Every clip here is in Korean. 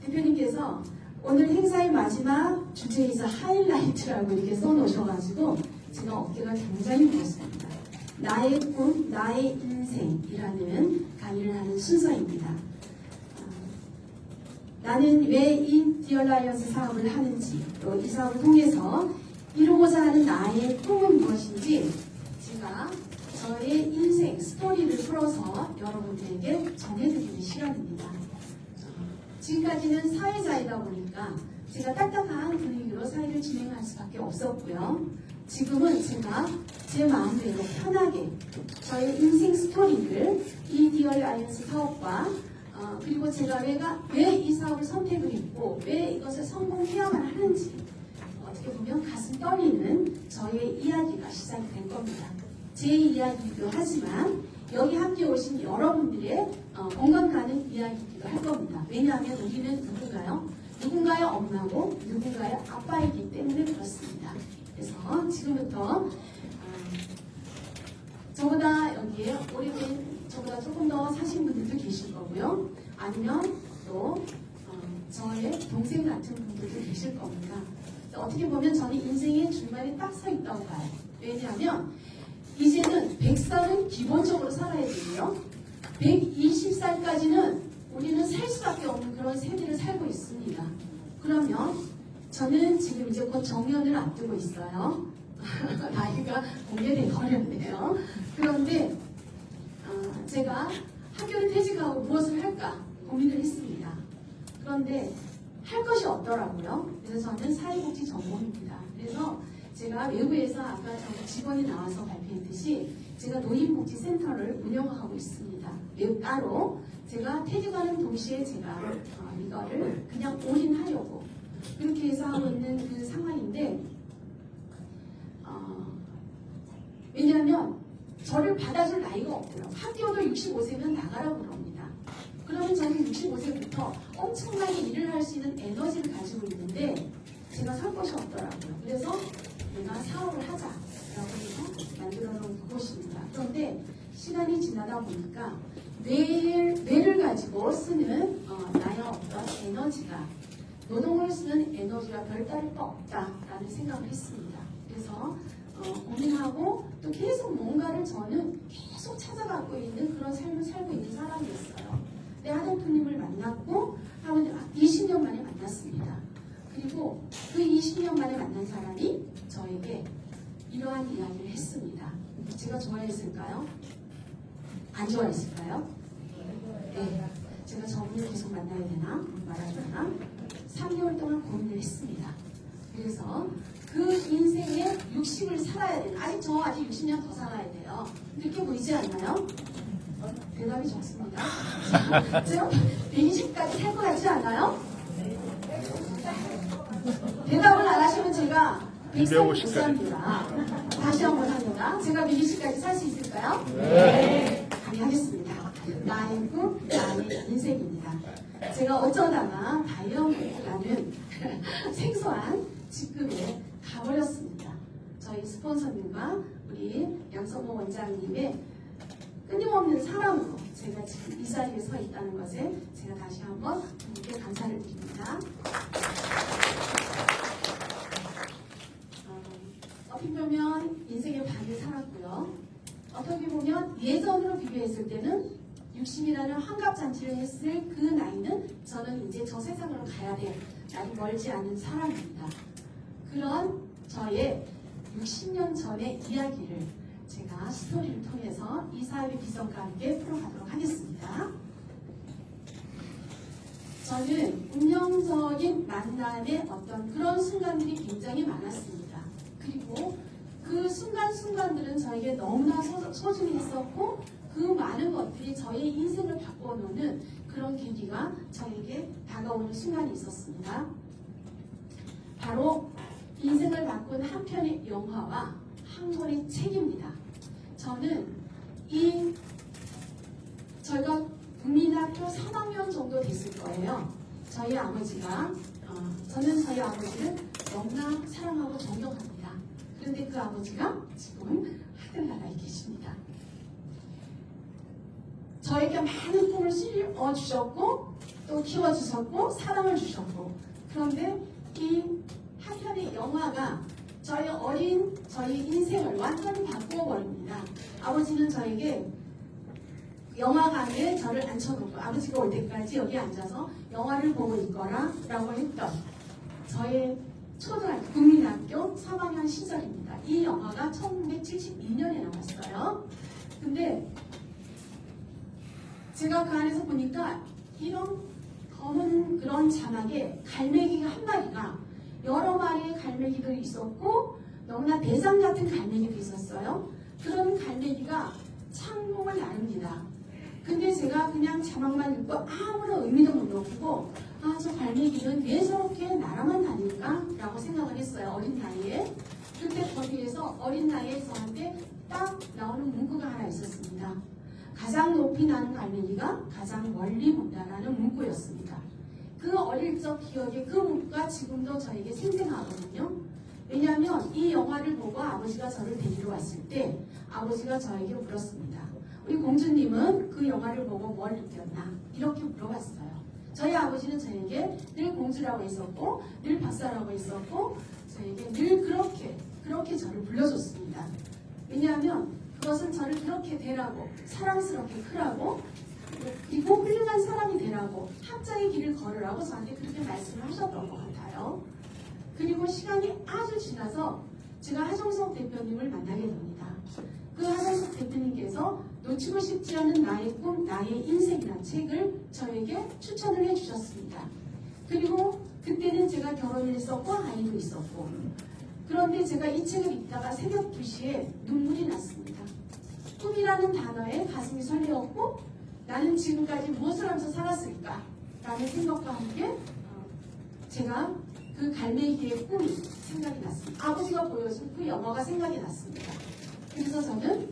대표님께서 오늘 행사의 마지막 주제이자 하이라이트라고 이렇게 써놓으셔가지고 제가 어깨가 굉장히 무겁습니다. 나의 꿈, 나의 인생이라는 강의를 하는 순서입니다. 나는 왜 이 디얼라이언스 사업을 하는지, 또 이 사업을 통해서 이루고자 하는 나의 꿈은 무엇인지 제가 저의 인생 스토리를 풀어서 여러분들에게 전해드리는 시간입니다. 지금까지는 사회자이다 보니까 제가 딱딱한 분위기로 사회를 진행할 수밖에 없었고요. 지금은 제가 제 마음대로 편하게 저의 인생 스토리를 이 디얼라이언스 사업과 그리고 제가 왜 이 사업을 선택을 했고 왜 이것을 성공해야만 하는지 어떻게 보면 가슴 떨리는 저의 이야기가 시작이 될 겁니다. 제 이야기이기도 하지만 여기 함께 오신 여러분들의 공감 가는 이야기이기도 할 겁니다. 왜냐하면 우리는 누군가요? 누군가의 엄마고 누군가의 아빠이기 때문에 그렇습니다. 그래서 지금부터 저보다 여기에 오래된 저보다 조금 더 사신 분들도 계실 거고요. 아니면 또 저의 동생 같은 분들도 계실 겁니다. 어떻게 보면 저는 인생의 중간에 딱 서 있다고 봐요. 왜냐하면 이제는 100살은 기본적으로 살아야 되고요. 120살까지는 우리는 살 수밖에 없는 그런 세대를 살고 있습니다. 그러면 저는 지금 이제 곧 정년을 앞두고 있어요. 나이가 공개되기 어렵네요. 그런데 제가 학교를 퇴직하고 무엇을 할까 고민을 했습니다. 그런데 할 것이 없더라고요. 그래서 저는 사회복지 전공입니다. 그래서 제가 외부에서 아까 저 직원이 나와서 발표했듯이 제가 노인복지센터를 운영하고 있습니다. 따로 제가 퇴직하는 동시에 제가 이거를 그냥 올인하려고 그렇게 해서 하고 있는 그 상황인데 왜냐하면 저를 받아줄 나이가 없더라고요. 학교도 65세면 나가라고 그럽니다. 그러면 저는 65세부터 엄청나게 일을 할 수 있는 에너지를 가지고 있는데 제가 살 것이 없더라고요. 그래서 내가 사업을 하자라고 해서 만들어 놓은 곳입니다. 그런데 시간이 지나다 보니까 뇌를 가지고 쓰는 나의 어떤 에너지가 노동을 쓰는 에너지가 별다를 바 없다라는 생각을 했습니다. 그래서 고민하고 또 계속 뭔가를 저는 계속 찾아가고 있는 그런 삶을 살고 있는 사람이었어요. 네, 하대표님을 만났고 20년 만에 만났습니다. 그리고 그 20년 만에 만난 사람이 저에게 이러한 이야기를 했습니다. 제가 좋아했을까요? 안 좋아했을까요? 네, 제가 저분을 계속 만나야 되나? 말아야 되나? 3개월 동안 고민을 했습니다. 그래서 그 인생의 60을 살아야 되나? 아직 60년 더 살아야 돼요. 그렇게 보이지 않나요? 대답이 좋습니다. 제가 120까지 살 것 같지 않아요? 대답을 안 하시면 제가 130입니다. 다시 한번 합니다. 제가 120까지 살 수 있을까요? 네. 하겠습니다. 나의 꿈, 나의 인생입니다. 제가 어쩌다가 다이어트라는 생소한 직급에 가버렸습니다. 저희 스폰서님과 우리 양성모 원장님의 끊임없는 사랑으로 제가 지금 이 자리에 서 있다는 것에 제가 다시 한번 분께 감사를 드립니다. 어떻게 보면 인생의 반을 살았고요. 어떻게 보면 예전으로 비교했을 때는 60이라는 환갑잔치를 했을 그 나이는 저는 이제 저 세상으로 가야 돼. 나이 멀지 않은 사람입니다. 그런 저의 60년 전의 이야기를 제가 스토리를 통해서 이 사회의 비전과 함께 풀어가도록 하겠습니다. 저는 운명적인 만남의 어떤 그런 순간들이 굉장히 많았습니다. 그리고 그 순간순간들은 저에게 너무나 소중히 했었고 그 많은 것들이 저의 인생을 바꿔놓는 그런 계기가 저에게 다가오는 순간이 있었습니다. 바로 인생을 바꾼 한 편의 영화와 한 권의 책입니다. 저는 저희가 국민학교 3학년 정도 됐을 거예요. 저희 아버지가 저는 저희 아버지를 너무나 사랑하고 존경합니다. 그런데 그 아버지가 지금은 하늘나라에 계십니다. 저에게 많은 꿈을 실어주셨고 또 키워주셨고 사랑을 주셨고, 그런데 이 한편의 영화가 저희 인생을 완전히 바꾸어 버립니다. 아버지는 저에게 영화관에 저를 앉혀놓고 아버지가 올 때까지 여기 앉아서 영화를 보고 있거라 라고 했던 저의 초등학교, 국민학교 3학년 시절입니다. 이 영화가 1972년에 나왔어요. 근데 제가 그 안에서 보니까 이런 검은 그런 자막에 갈매기가 한 마리가 여러 마리의 갈매기도 있었고 너무나 대장 같은 갈매기도 있었어요. 그런 갈매기가 창문을 나릅니다. 근데 제가 그냥 자막만 읽고 아무런 의미도 못 느끼고 저 갈매기는 왜 저렇게 나라만 다닐까? 라고 생각을 했어요. 어린 나이에. 그때 거기에서 어린 나이에 저한테 딱 나오는 문구가 하나 있었습니다. 가장 높이 나는 갈매기가 가장 멀리 본다라는 문구였습니다. 그 어릴 적 기억의 그 문구가 지금도 저에게 생생하거든요. 왜냐하면 이 영화를 보고 아버지가 저를 데리러 왔을 때 아버지가 저에게 물었습니다. 우리 공주님은 그 영화를 보고 뭘 느꼈나? 이렇게 물어봤어요. 저희 아버지는 저에게 늘 공주라고 했었고 늘 박사라고 했었고 저에게 늘 그렇게 저를 불러줬습니다. 왜냐하면 그것은 저를 그렇게 되라고 사랑스럽게 크라고 그리고 훌륭한 사람이 되라고 학자의 길을 걸으라고 저한테 그렇게 말씀을 하셨던 것 같아요. 그리고 시간이 아주 지나서 제가 하정석 대표님을 만나게 됩니다. 그 하정석 대표님께서 놓치고 싶지 않은 나의 꿈, 나의 인생이라는 책을 저에게 추천을 해주셨습니다. 그리고 그때는 제가 결혼을 했었고 아이도 있었고 그런데 제가 이 책을 읽다가 새벽 2시에 눈물이 났습니다. 꿈이라는 단어에 가슴이 설레었고 나는 지금까지 무엇을 하면서 살았을까? 라는 생각과 함께 제가 그 갈매기의 꿈이 생각이 났습니다. 아버지가 보여준 그 영화가 생각이 났습니다. 그래서 저는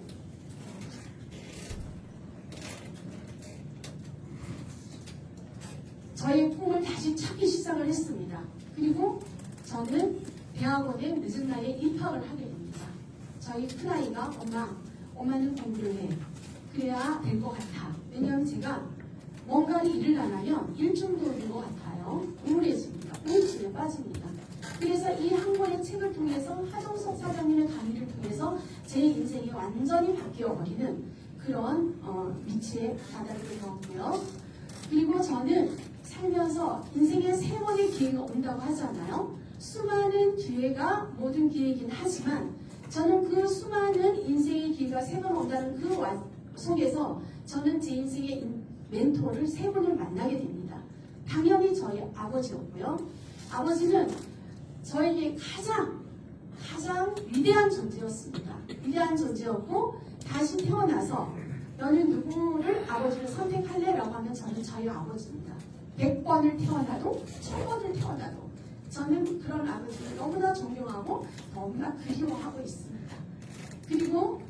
저의 꿈을 다시 찾기 시작을 했습니다. 그리고 저는 대학원에 늦은 나이에 입학을 하게 됩니다. 저희 큰아이가 엄마는 공부를 해. 그래야 될 것 같아. 왜냐하면 제가 뭔가를 일을 안 하면 일중독인 것 같아요. 우울해집니다. 우울증에 빠집니다. 그래서 이 한 권의 책을 통해서 하정석 사장님의 강의를 통해서 제 인생이 완전히 바뀌어버리는 그런 위치에 다다르게 되었고요. 그리고 저는 살면서 인생에 3번의 기회가 온다고 하잖아요. 수많은 기회가 모든 기회이긴 하지만 저는 그 수많은 인생의 기회가 3번 온다는 그 속에서 저는 제 인생의 멘토를 3분을 만나게 됩니다. 당연히 저희 아버지였고요. 아버지는 저에게 가장 위대한 존재였습니다. 위대한 존재였고 다시 태어나서 너는 누구를 아버지를 선택할래라고 하면 저는 저희 아버지입니다. 100번을 태어나도 1000번을 태어나도 저는 그런 아버지를 너무나 존경하고 너무나 그리워하고 있습니다. 그리고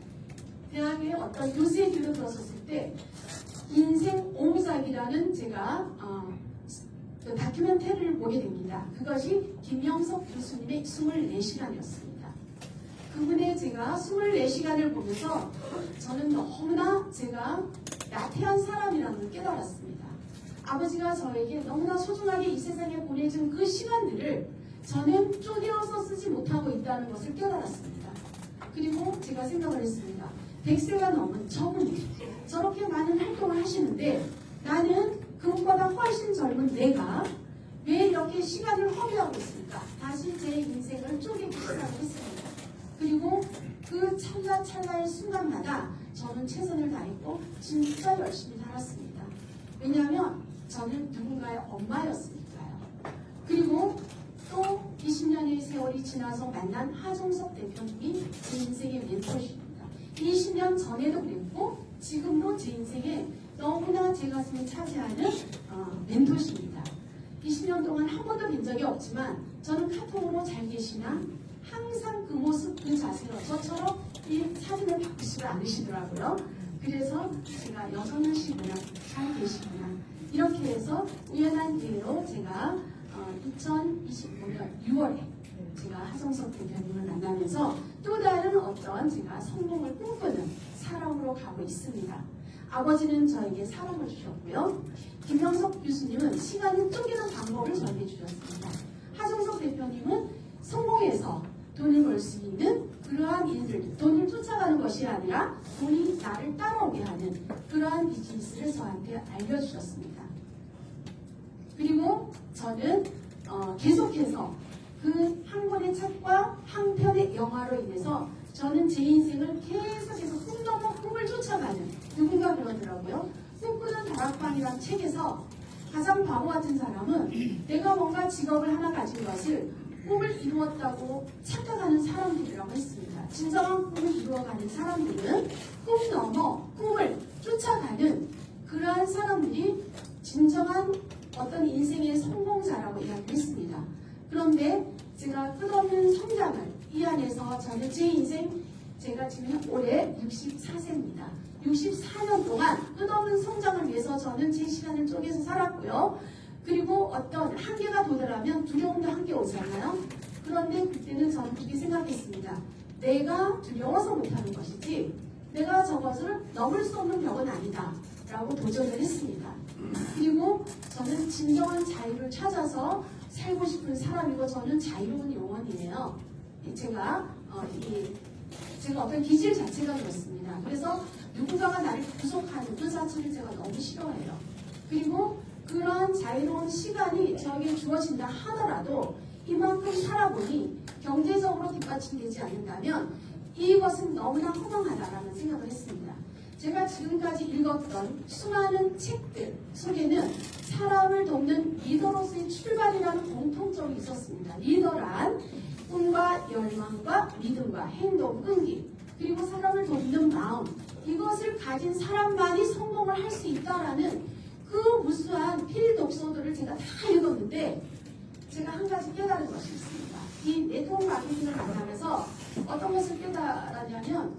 대학의 어떤 교수의 길을 들었었을 때 인생 오무작이라는 제가 그 다큐멘터리를 보게 됩니다. 그것이 김영석 교수님의 24시간이었습니다. 그분의 제가 24시간을 보면서 저는 너무나 제가 나태한 사람이라는 걸 깨달았습니다. 아버지가 저에게 너무나 소중하게 이 세상에 보내준 그 시간들을 저는 쪼개어서 쓰지 못하고 있다는 것을 깨달았습니다. 그리고 제가 생각을 했습니다. 100세가 넘은 저분이 저렇게 많은 활동을 하시는데 나는 그것보다 훨씬 젊은 내가 왜 이렇게 시간을 허비하고 있을까? 다시 제 인생을 쪼개기 시작했습니다. 그리고 그 찰나찰나의 순간마다 저는 최선을 다했고 진짜 열심히 살았습니다. 왜냐하면 저는 누군가의 엄마였으니까요. 그리고 또 20년의 세월이 지나서 만난 하정석 대표님이 제 인생의 멘토십니다. 20년 전에도 그랬고 지금도 제 인생에 너무나 제 가슴에 차지하는 멘토십니다. 20년 동안 한 번도 뵌 적이 없지만 저는 카톡으로 잘 계시나 항상 그 모습 그 자세로 저처럼 이 사진을 바꾸시지 않으시더라고요. 그래서 제가 여전하시구나 잘 계시구나 이렇게 해서 우연한 기회로 제가 2025년 6월에 제가 하정석 대표님을 만나면서 또 다른 어떤 제가 성공을 꿈꾸는 사람으로 가고 있습니다. 아버지는 저에게 사랑을 주셨고요. 김명석 교수님은 시간을 쪼개는 방법을 저에게 주셨습니다. 하정석 대표님은 성공해서 돈을 벌 수 있는 그러한 일들, 돈을 쫓아가는 것이 아니라 돈이 나를 따라오게 하는 그러한 비즈니스를 저한테 알려주셨습니다. 그리고 저는 계속해서 그 한 권의 책과 한 편의 영화로 인해서 저는 제 인생을 계속해서 꿈 넘어 꿈을 쫓아가는, 누군가 그러더라고요. 꿈꾸는 다락방이라는 책에서 가장 바보 같은 사람은 내가 뭔가 직업을 하나 가진 것을 꿈을 이루었다고 착각하는 사람들이라고 했습니다. 진정한 꿈을 이루어가는 사람들은 꿈 넘어 꿈을 쫓아가는 그러한 사람들이 진정한 어떤 인생의 성공자라고 이야기했습니다. 그런데 제가 끝없는 성장을 이 안에서 저는 제 인생, 제가 지금 올해 64세입니다. 64년 동안 끝없는 성장을 위해서 저는 제 시간을 쪼개서 살았고요. 그리고 어떤 한계가 도달하면 두려움도 함께 오잖아요. 그런데 그때는 저는 그렇게 생각했습니다. 내가 두려워서 못하는 것이지 내가 저것을 넘을 수 없는 벽은 아니다 라고 도전을 했습니다. 그리고 저는 진정한 자유를 찾아서 살고 싶은 사람이고 저는 자유로운 영혼이에요. 제가 어떤 기질 자체가 그렇습니다. 그래서 누군가가 나를 구속하는 그 자체를 제가 너무 싫어해요. 그리고 그런 자유로운 시간이 저에게 주어진다 하더라도 이만큼 살아보니 경제적으로 뒷받침되지 않는다면 이것은 너무나 허망하다라는 생각을 했습니다. 제가 지금까지 읽었던 수많은 책들 속에는 사람을 돕는 리더로서의 출발이라는 공통점이 있었습니다. 리더란 꿈과 열망과 믿음과 행동, 끈기, 그리고 사람을 돕는 마음, 이것을 가진 사람만이 성공을 할 수 있다라는 그 무수한 필독서들을 제가 다 읽었는데 제가 한 가지 깨달은 것이 있습니다. 이 네트워크 마케팅을 만나면서 어떤 것을 깨달았냐면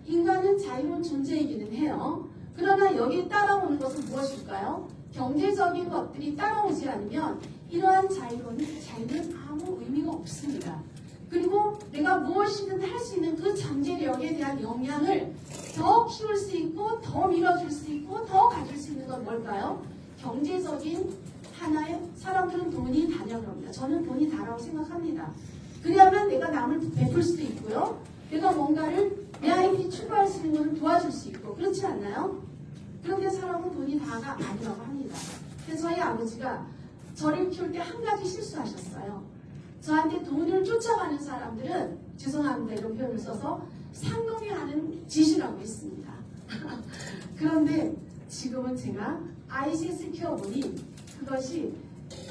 인간은 자유로운 존재이기는 해요. 그러나 여기에 따라오는 것은 무엇일까요? 경제적인 것들이 따라오지 않으면 이러한 자유는 아무 의미가 없습니다. 그리고 내가 무엇이든 할 수 있는 그 잠재력에 대한 역량을 더 키울 수 있고 더 밀어줄 수 있고 더 가질 수 있는 건 뭘까요? 경제적인 하나의, 사람들은 돈이 다냐고 합니다. 저는 돈이 다라고 생각합니다. 그래야만 내가 남을 베풀 수도 있고요. 내가 뭔가를 내 아이들이 출발할 수 있는 것을 도와줄 수 있고, 그렇지 않나요? 그런데 사람은 돈이 다가 아니라고 합니다. 그래서 저희 아버지가 저를 키울 때 한 가지 실수하셨어요. 저한테 돈을 쫓아가는 사람들은, 죄송합니다 이런 표현을 써서, 상놈이 하는 짓이라고 했습니다. 그런데 지금은 제가 아이셋을 키워보니 그것이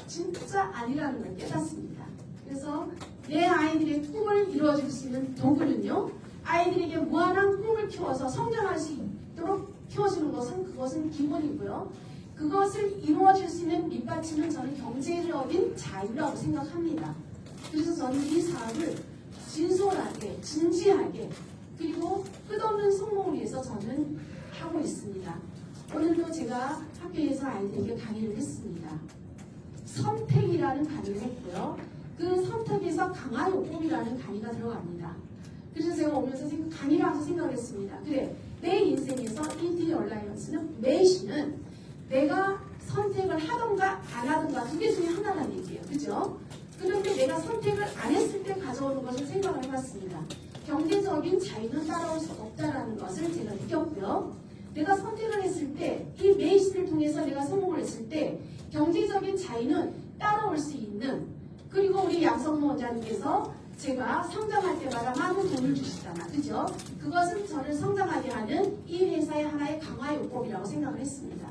진짜 아니라는 걸 깨닫습니다. 그래서 내 아이들의 꿈을 이루어줄 수 있는 도구는요, 아이들에게 무한한 꿈을 키워서 성장할 수 있도록 키워주는 것은, 그것은 기본이고요. 그것을 이루어줄 수 있는 밑받침은 저는 경제적인 자유라고 생각합니다. 그래서 저는 이 사업을 진솔하게, 진지하게, 그리고 끝없는 성공을 위해서 저는 하고 있습니다. 오늘도 제가 학교에서 아이들에게 강의를 했습니다. 선택이라는 강의를 했고요. 그 선택에서 강한 요법이라는 강의가 들어갑니다. 그래서 제가 오면서 강의를 하면서 생각을 했습니다. 그래, 내 인생에서 이 얼라이언스는 메시는 내가 선택을 하던가 안 하던가 두 개 중에 하나라는 얘기예요. 그죠? 그런데 내가 선택을 안 했을 때 가져오는 것을 생각을 해봤습니다. 경제적인 자유는 따라올 수 없다는 것을 제가 느꼈고요. 내가 선택을 했을 때, 이 메이시를 통해서 내가 성공을 했을 때 경제적인 자유는 따라올 수 있는, 그리고 우리 양성모 원장님께서 제가 성장할 때마다 많은 돈을 주시잖아. 그죠? 그것은 저를 성장하게 하는 이 회사의 하나의 강화 요법이라고 생각을 했습니다.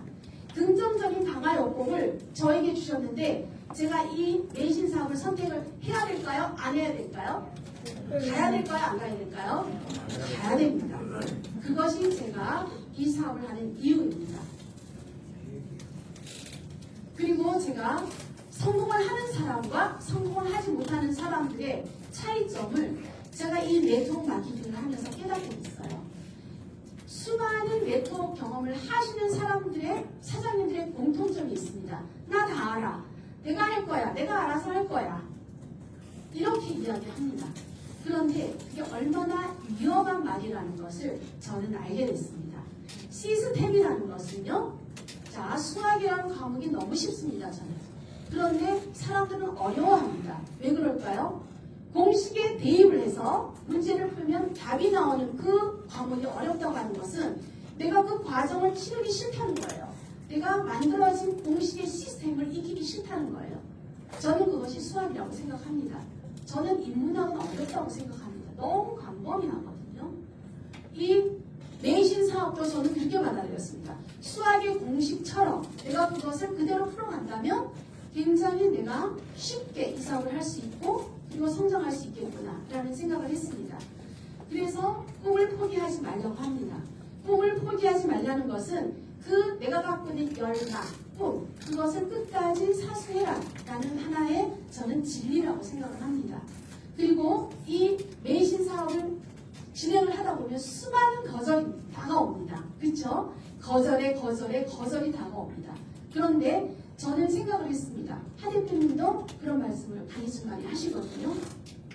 긍정적인 강화 요법을 저에게 주셨는데 제가 이 메이신 사업을 선택을 해야 될까요? 안 해야 될까요? 가야 될까요? 안 가야 될까요? 가야 됩니다. 그것이 제가 이 사업을 하는 이유입니다. 그리고 제가 성공을 하는 사람과 성공을 하지 못하는 사람들의 차이점을 제가 이 네트워크 마케팅을 하면서 깨닫게 됐어요. 수많은 네트워크 경험을 하시는 사람들의, 사장님들의 공통점이 있습니다. 나 다 알아. 내가 할 거야. 내가 알아서 할 거야. 이렇게 이야기합니다. 그런데 그게 얼마나 위험한 말이라는 것을 저는 알게 됐습니다. 시스템이라는 것은요. 자, 수학이라는 과목이 너무 쉽습니다. 저는. 그런데 사람들은 어려워합니다. 왜 그럴까요? 공식에 대입을 해서 문제를 풀면 답이 나오는 그 과목이 어렵다고 하는 것은 내가 그 과정을 치르기 싫다는 거예요. 내가 만들어진 공식의 시스템을 익히기 싫다는 거예요. 저는 그것이 수학이라고 생각합니다. 저는 인문학은 어렵다고 생각합니다. 너무 광범위 하거든요. 이 내신 사업도 저는 그렇게 받아들였습니다. 수학의 공식처럼 내가 그것을 그대로 풀어간다면 굉장히 내가 쉽게 이 사업을 할 수 있고 그리고 성장할 수 있겠구나 라는 생각을 했습니다. 그래서 꿈을 포기하지 말라고 합니다. 꿈을 포기하지 말라는 것은 그 내가 갖고 있는 열망, 꿈 그것을 끝까지 사수해라 라는 하나의 저는 진리라고 생각을 합니다. 그리고 이 매신 사업을 진행을 하다 보면 수많은 거절이 다가옵니다. 그렇죠? 거절이 다가옵니다. 그런데 저는 생각을 했습니다. 하 대표님도 그런 말씀을 강의순간에 하시거든요.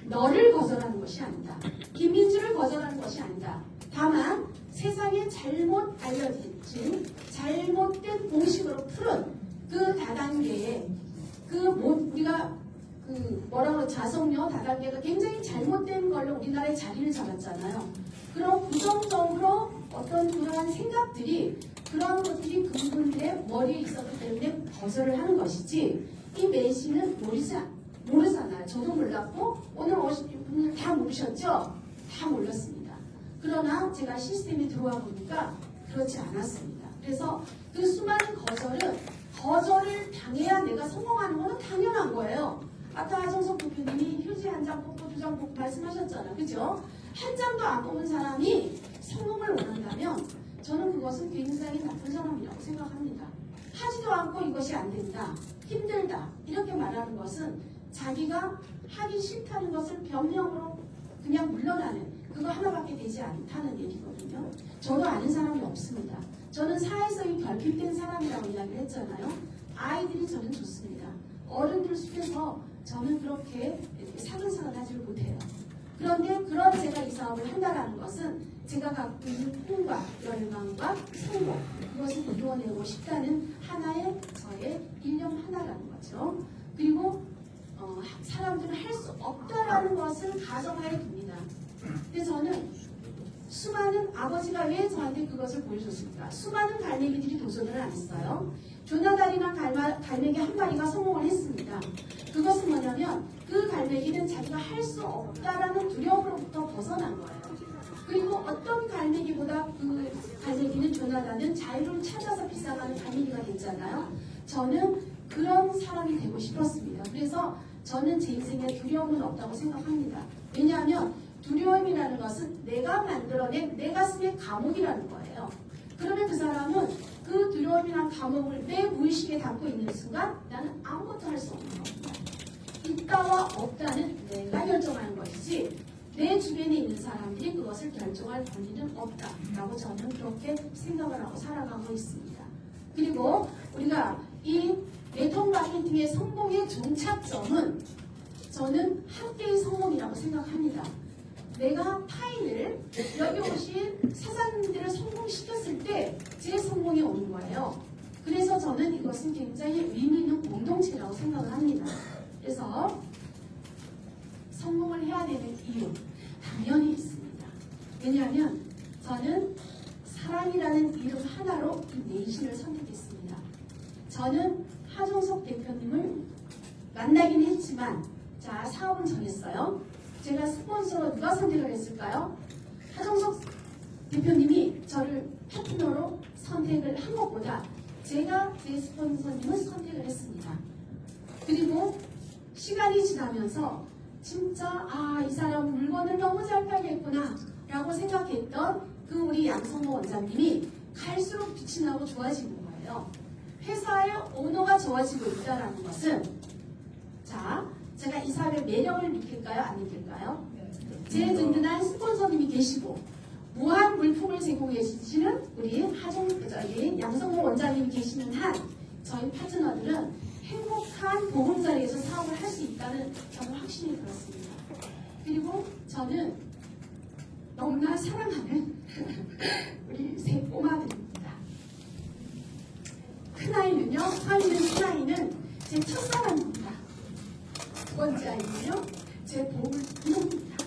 너를 거절하는 것이 아니다. 김민주를 거절하는 것이 아니다. 다만 세상에 잘못 알려진 잘못된 공식으로 풀은 그 다단계에 우리가 뭐라고 자성료 다단계가 굉장히 잘못된 걸로 우리나라의 자리를 잡았잖아요. 그런 부정적으로 어떤 그러한 생각들이 그런 것들이 그분들의 머리에 있었기 때문에 거절을 하는 것이지 이 매시는 모르잖아요. 저도 몰랐고 오늘 오신 분들 다 모르셨죠? 다 몰랐습니다. 그러나 제가 시스템에 들어와 보니까 그렇지 않았습니다. 그래서 그 수많은 거절을 당해야 내가 성공하는 것은 당연한 거예요. 아까 하정석 대표님이 휴지 한 장 뽑고 두 장 뽑고 말씀하셨잖아요. 그죠? 한 장도 안 뽑은 사람이 성공을 원한다면 저는 그것은 굉장히 나쁜 사람이라고 생각합니다. 하지도 않고 이것이 안 된다, 힘들다 이렇게 말하는 것은 자기가 하기 싫다는 것을 변명으로 그냥 물러나는 그거 하나밖에 되지 않다는 얘기거든요. 저도 아는 사람이 없습니다. 저는 사회성이 결핍된 사람이라고 이야기를 했잖아요. 아이들이 저는 좋습니다. 어른들 속에서 저는 그렇게 사근사근 하지를 못해요. 그런데 그런 제가 이 사업을 한다는 것은 제가 갖고 있는 꿈과 열망과 성공 그것을 이루어내고 싶다는 하나의 저의 일념 하나라는 거죠. 그리고 사람들은 할 수 없다라는 것을 가정하에 둡니다. 근데 저는 수많은 아버지가 왜 저한테 그것을 보여줬습니까? 수많은 갈매기들이 도전을 안 했어요. 조나단이나 갈매기 한 마리가 성공을 했습니다. 그것은 뭐냐면 그 갈매기는 자기가 할 수 없다라는 두려움으로부터 벗어난 거예요. 그리고 어떤 갈매기보다 그 갈매기는 조나단은 자유를 찾아서 빗나가는 갈매기가 됐잖아요. 저는 그런 사람이 되고 싶었습니다. 그래서 저는 제 인생에 두려움은 없다고 생각합니다. 왜냐하면 두려움이라는 것은 내가 만들어낸 내 가슴의 감옥이라는 거예요. 그러면 그 사람은 그 두려움이란 감옥을 내 무의식에 담고 있는 순간 나는 아무것도 할 수 없는 겁니다. 있다와 없다는 내가 결정하는 것이지 내 주변에 있는 사람들이 그것을 결정할 권리는 없다라고 저는 그렇게 생각을 하고 살아가고 있습니다. 그리고 우리가 이 네트워크 마케팅의 성공의 종착점은 저는 함께의 성공이라고 생각합니다. 내가 타인을 여기 오신 사장님들을 성공시켰을 때 제 성공이 오는 거예요. 그래서 저는 이것은 굉장히 의미 있는 공동체라고 생각을 합니다. 그래서 성공을 해야 되는 이유 당연히 있습니다. 왜냐하면 저는 사람이라는 이름 하나로 이 내신을 선택했습니다. 저는 하정석 대표님을 만나긴 했지만 자 사업은 정했어요. 제가 스폰서로 누가 선택을 했을까요? 하정석 대표님이 저를 파트너로 선택을 한 것보다 제가 제 스폰서님을 선택을 했습니다. 그리고 시간이 지나면서 진짜 이 사람 물건을 너무 잘 팔겠구나 라고 생각했던 그 우리 양성호 원장님이 갈수록 빛이 나고 좋아지는 거예요. 회사의 오너가 좋아지고 있다는 것은 자 제가 이 사업의 매력을 느낄까요? 안 느낄까요? 제 든든한 스폰서님이 계시고 무한 물품을 제공해 주시는 우리 양성호 원장님이 계시는 한 저희 파트너들은 행복한 보금자리에서 사업을 할 수 있다는 저는 확신이 들었습니다. 그리고 저는 너무나 사랑하는 우리 세 꼬마들입니다. 큰아이는요, 서있는 큰아이는 제 첫사랑입니다. 두 번째 아이는요, 제 보물 이놈입니다.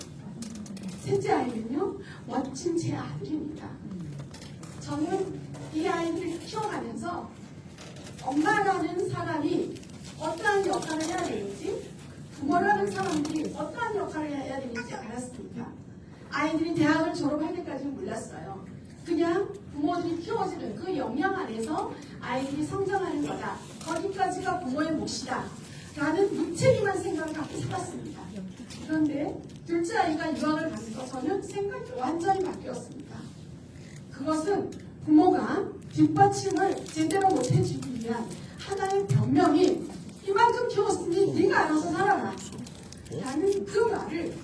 셋째 아이는요, 멋진 제 아들입니다. 저는 이 아이들을 키워가면서 엄마라는 사람이 어떠한 역할을 해야 되는지, 부모라는 사람들이 어떠한 역할을 해야 되는지 알았습니다. 아이들이 대학을 졸업할 때까지는 몰랐어요. 그냥 부모들이 키워주는 그 역량 안에서 아이들이 성장하는 거다. 거기까지가 부모의 몫이다. 라는 무책임한 생각을 갖고 살았습니다. 그런데 둘째 아이가 유학을 가면서 저는 생각이 완전히 바뀌었습니다. 그것은 부모가 뒷받침을 제대로 못해주기 위한 하나의 변명이 이만큼 키웠으니 네가 알아서 살아라 라는 그 말을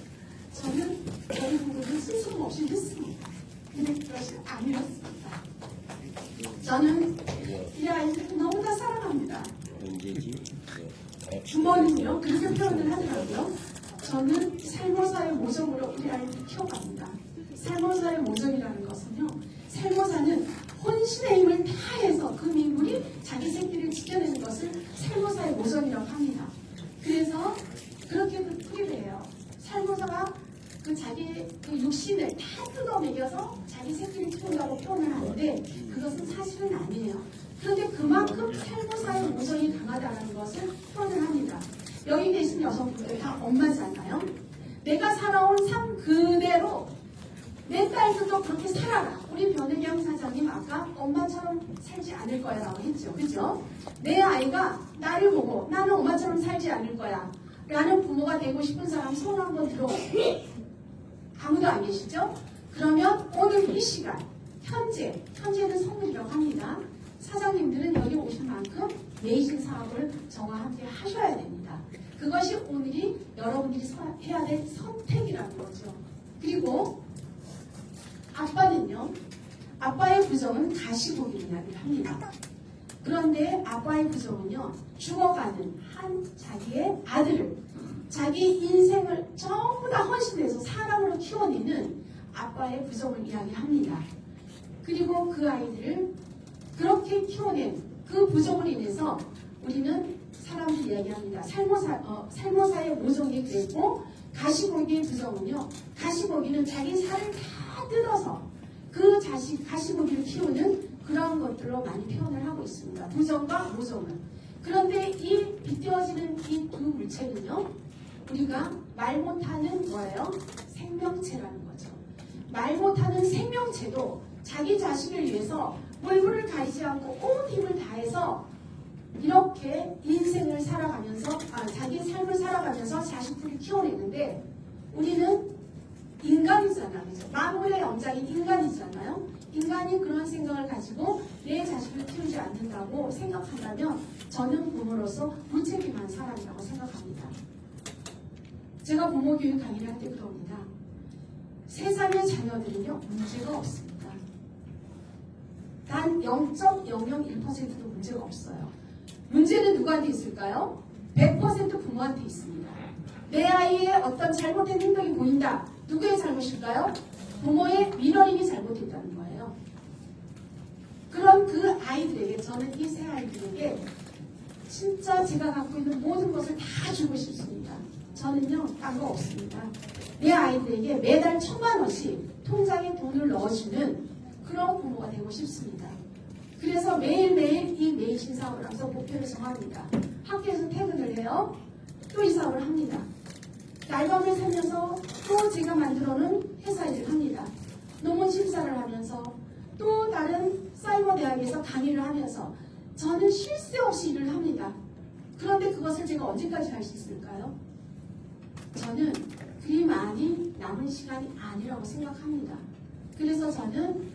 저는 결국은 스스럼 없이 했습니다. 근데 그것이 아니었습니다. 저는 이 아이들을 너무나 사랑합니다. 부모는요 그렇게 표현을 하더라고요. 저는 살모사의 모성으로 이 아이들을 키워갑니다. 살모사의 모성이라는 것은요, 살모사는 혼신의 힘을 다해서 그 민물이 자기 새끼를 지켜내는 것을 살모사의 모성이라고 합니다. 그래서 그렇게 풀이해요. 살모사가 그 자기의 그 육신을 다 뜯어먹여서 자기 새끼를 키운다고 표현을 하는데 그것은 사실은 아니에요. 그런데 그만큼 살모사의 모성이 강하다는 것을 표현을 합니다. 여기 계신 여성분들 다 엄마잖아요. 내가 살아온 삶 그대로 내 딸들도 그렇게 살아라. 우리 변혜경 사장님 아까 엄마처럼 살지 않을 거야 라고 했죠. 그죠? 내 아이가 나를 보고 나는 엄마처럼 살지 않을 거야 라는 부모가 되고 싶은 사람 손 한번 들어보세요. 아무도 안 계시죠? 그러면 오늘 이 시간 현재는 선물이라고 합니다. 사장님들은 여기 오신 만큼 내신 사업을 저와 함께 하셔야 됩니다. 그것이 오늘이 여러분들이 해야 될 선택이라는 거죠. 그리고 아빠는요, 아빠의 부정은 가시보기를 이야기를 합니다. 그런데 아빠의 부정은요, 죽어가는 한 자기의 아들을, 자기 인생을 전부 다 헌신해서 사랑으로 키워내는 아빠의 부정을 이야기합니다. 그리고 그 아이들을 그렇게 키워낸 그 부정으로 인해서 우리는 사람들이 이야기합니다. 살모사의 모성이 그랬고, 가시보기의 부정은요, 가시보기는 자기 살을 다 뜯어서 그 자식 가시보기를 키우는 그런 것들로 많이 표현을 하고 있습니다. 부정과 모성은. 그런데 이 빗대어지는 이 두 물체는요, 우리가 말 못하는 뭐예요? 생명체라는 거죠. 말 못하는 생명체도 자기 자식을 위해서 얼굴을 가리지 않고 온 힘을 다해서 이렇게 인생을 살아가면서 자기 삶을 살아가면서 자식들을 키워내는데 우리는 인간이잖아요. 그렇죠? 만물의 영장이 인간이잖아요. 인간이 그런 생각을 가지고 내 자식을 키우지 않는다고 생각한다면 저는 부모로서 무책임한 사람이라고 생각합니다. 제가 부모 교육 강의를 할 때 그럽니다. 세상의 자녀들은요, 문제가 없습니다. 단 0.001%도 문제가 없어요. 문제는 누구한테 있을까요? 100% 부모한테 있습니다. 내 아이의 어떤 잘못된 행동이 보인다. 누구의 잘못일까요? 부모의 미러링이 잘못했다는 거예요. 그런 그 아이들에게, 저는 이 세 아이들에게 진짜 제가 갖고 있는 모든 것을 다 주고 싶습니다. 저는요, 딴 거 없습니다. 내 아이들에게 매달 1,000만 원씩 통장에 돈을 넣어주는 그런 부모가 되고 싶습니다. 그래서 매일매일 이 메이신 사업을 하면서 목표를 정합니다. 학교에서 퇴근을 해요. 또 이 사업을 합니다. 날밤을 새면서 또 제가 만들어놓은 회사 일을 합니다. 논문 심사를 하면서 또 다른 사이버 대학에서 강의를 하면서 저는 쉴 새 없이 일을 합니다. 그런데 그것을 제가 언제까지 할 수 있을까요? 저는 그리 많이 남은 시간이 아니라고 생각합니다. 그래서 저는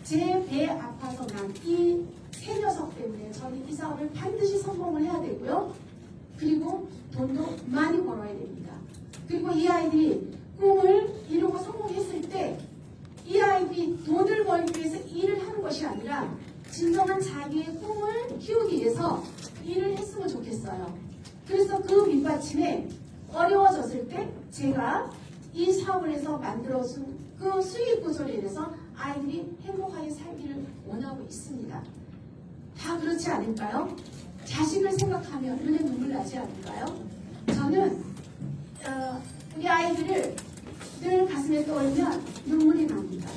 제 배 아파서 난 이 세 녀석 때문에 저는 이 사업을 반드시 성공을 해야 되고요. 그리고 돈도 많이 벌어야 됩니다. 그리고 이 아이들이 꿈을 이루고 성공했을 때 이 아이들이 돈을 벌기 위해서 일을 하는 것이 아니라 진정한 자기의 꿈을 키우기 위해서 일을 했으면 좋겠어요. 그래서 그 밑받침에 어려워졌을 때 제가 이 사업을 해서 만들어준 그 수익 구조로 인해서 아이들이 행복하게 살기를 원하고 있습니다. 다 그렇지 않을까요? 자식을 생각하면 눈에 눈물 나지 않을까요? 저는 우리 아이들을 늘 가슴에 떠올리면 눈물이 납니다.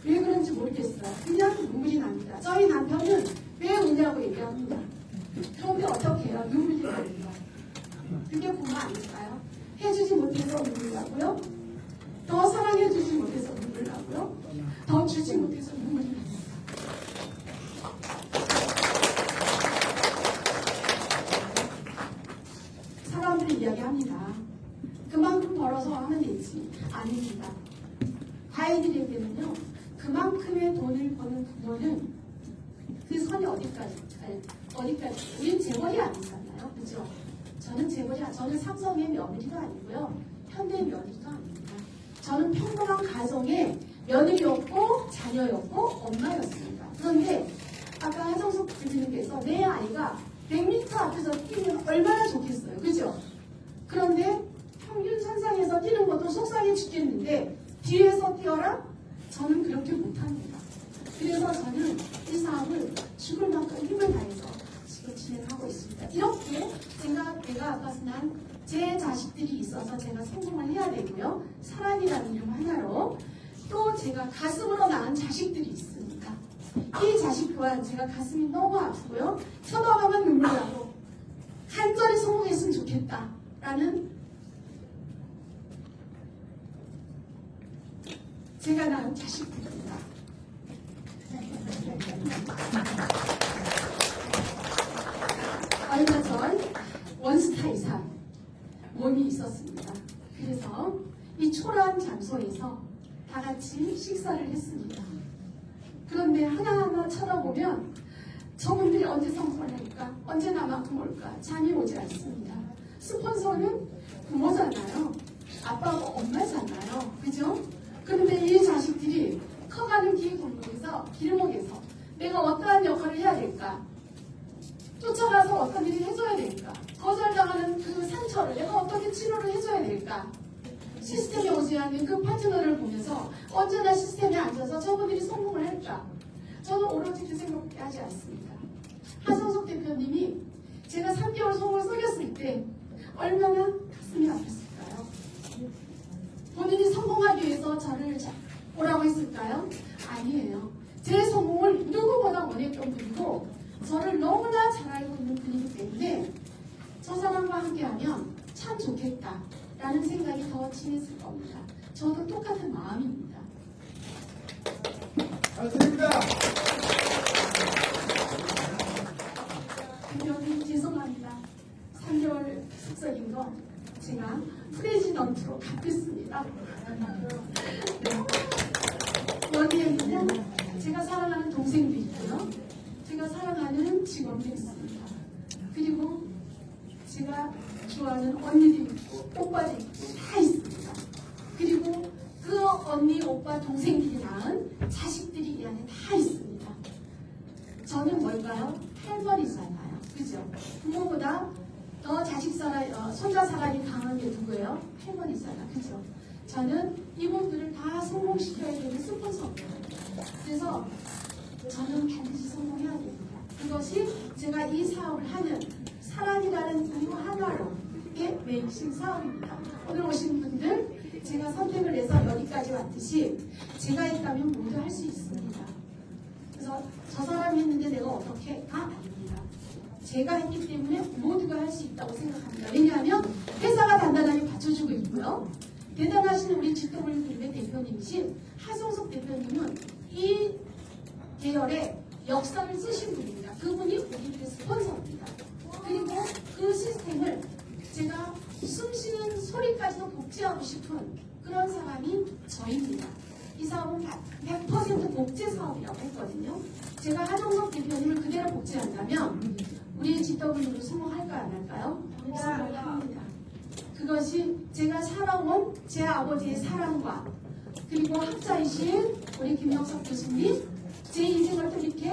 왜 그런지 모르겠어요. 그냥 눈물이 납니다. 저희 남편은 왜 우냐고 얘기합니다. 그런데 어떻게 해요? 눈물이 납니다. 그게 부모 아닐까요? 해주지 못해서 눈물 나고요. 더 사랑해주지 못해서 눈물 나고요. 더 주지 못해서 눈물이 납니다. 사람들이 이야기합니다. 그만큼 벌어서 하면 되지. 아닙니다. 아이들에게는요, 그만큼의 돈을 버는 부모는 그 선이 어디까지? 우린 재벌이 아니잖아요. 그죠? 저는 저는 삼성의 며느리가 아니고요. 현대의 며느리가 아닙니다. 저는 평범한 가정의 며느리였고, 자녀였고, 엄마였습니다. 그런데 아까 하정숙 교수님께서 내 아이가 100m 앞에서 뛰면 얼마나 좋겠어요. 그죠? 그런데 평균 선상에서 뛰는 것도 속상해 죽겠는데 뒤에서 뛰어라? 저는 그렇게 못합니다. 그래서 저는 이 사업을 죽을 만큼 힘을 다해서 지금 진행하고 있습니다. 이렇게 내가 아까 난 제 자식들이 있어서 제가 성공을 해야 되고요. 사랑이라는 이름 하나로 또 제가 가슴으로 낳은 자식들이 있습니다. 이 자식 또한 제가 가슴이 너무 아프고요. 쳐다보면 눈물 나고 간절히 성공했으면 좋겠다라는 제가 낳은 자식들입니다. 얼마 전 원스타이사 모임이 있었습니다. 그래서 이 초라한 장소에서 다 같이 식사를 했습니다. 그런데 하나하나 쳐다보면 저분들이 언제 성공을 할까? 언제 나만큼 올까? 잠이 오지 않습니다. 스폰서는 부모잖아요. 아빠하고 엄마잖아요. 그죠? 그런데 이 자식들이 커가는 길목에서 내가 어떠한 역할을 해야 될까? 쫓아가서 어떤 일을 해줘야 될까? 거절당하는 그 상처를 내가 어떻게 치료를 해줘야 될까? 시스템에 오지 않는 그 파트너를 보면서 언제나 시스템에 앉아서 저분들이 성공을 할까? 저는 오로지 그 생각밖에 하지 않습니다. 하성석 대표님이 제가 3개월 속을 썩였을 때 얼마나 가슴이 아팠을까요? 본인이 성공하기 위해서 저를 오라고 했을까요? 아니에요. 제 성공을 누구보다 원했던 분이고 저를 너무나 잘 알고 있는 분이기 때문에 저 사람과 함께하면 참 좋겠다라는 생각이 더 진했을 겁니다. 저도 똑같은 마음입니다. 감사합니다. 대표님 죄송합니다. 3개월 숙석인 거 제가 프레지던트로 갚겠습니다. 여기에는 제가 사랑하는 동생도 있고요. 제가 사랑하는 직원도 있습니다. 그리고 제가 좋아하는 언니도 있고 오빠도 있고 다 있습니다. 그리고 그 언니, 오빠, 동생들이 낳은 자식들이 이 안에 다 있습니다. 저는 뭘까요? 할머니잖아요. 그죠? 부모보다 더 손자 사랑이 강한 게 누구예요? 할머니잖아. 그죠? 저는 이분들을 다 성공시켜야 되는 스폰서입니다. 그래서 저는 반드시 성공해야 됩니다. 그것이 제가 이 사업을 하는 사랑이라는 이유 하나로 메이킹 사업입니다. 오늘 오신 분들 제가 선택을 해서 여기까지 왔듯이 제가 있다면 모두 할 수 있습니다. 그래서 저 사람이 했는데 내가 어떻게? 아닙니다. 제가 했기 때문에 모두가 할 수 있다고 생각합니다. 왜냐하면 회사가 단단하게 받쳐주고 있고요. 대단하신 우리 GW그룹의 대표님이신 하성석 대표님은 이 계열의 역사를 쓰신 분입니다. 그분이 우리들의 스폰서입니다. 그리고 그 시스템을 제가 숨쉬는 소리까지도 복제하고 싶은 그런 사람이 저입니다. 이 사업은 100% 복제 사업이라고 했거든요. 제가 하정석 대표님을 그대로 복제한다면 우리 GW그룹 성공할까요? 안 할까요? 성공합니다. 그것이 제가 살아온 제 아버지의 사랑과 그리고 학자이신 우리 김영석 교수님, 제 인생을 또 이렇게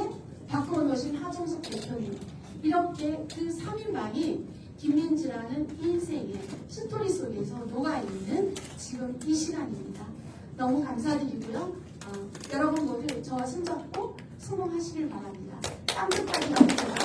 바꾸어 놓으신 하정석 대표님, 이렇게 그 3인방이 김민지라는 인생의 스토리 속에서 녹아있는 지금 이 시간입니다. 너무 감사드리고요. 여러분 모두 저와 손잡고 성공하시길 바랍니다. 땅끝까지 넘겨서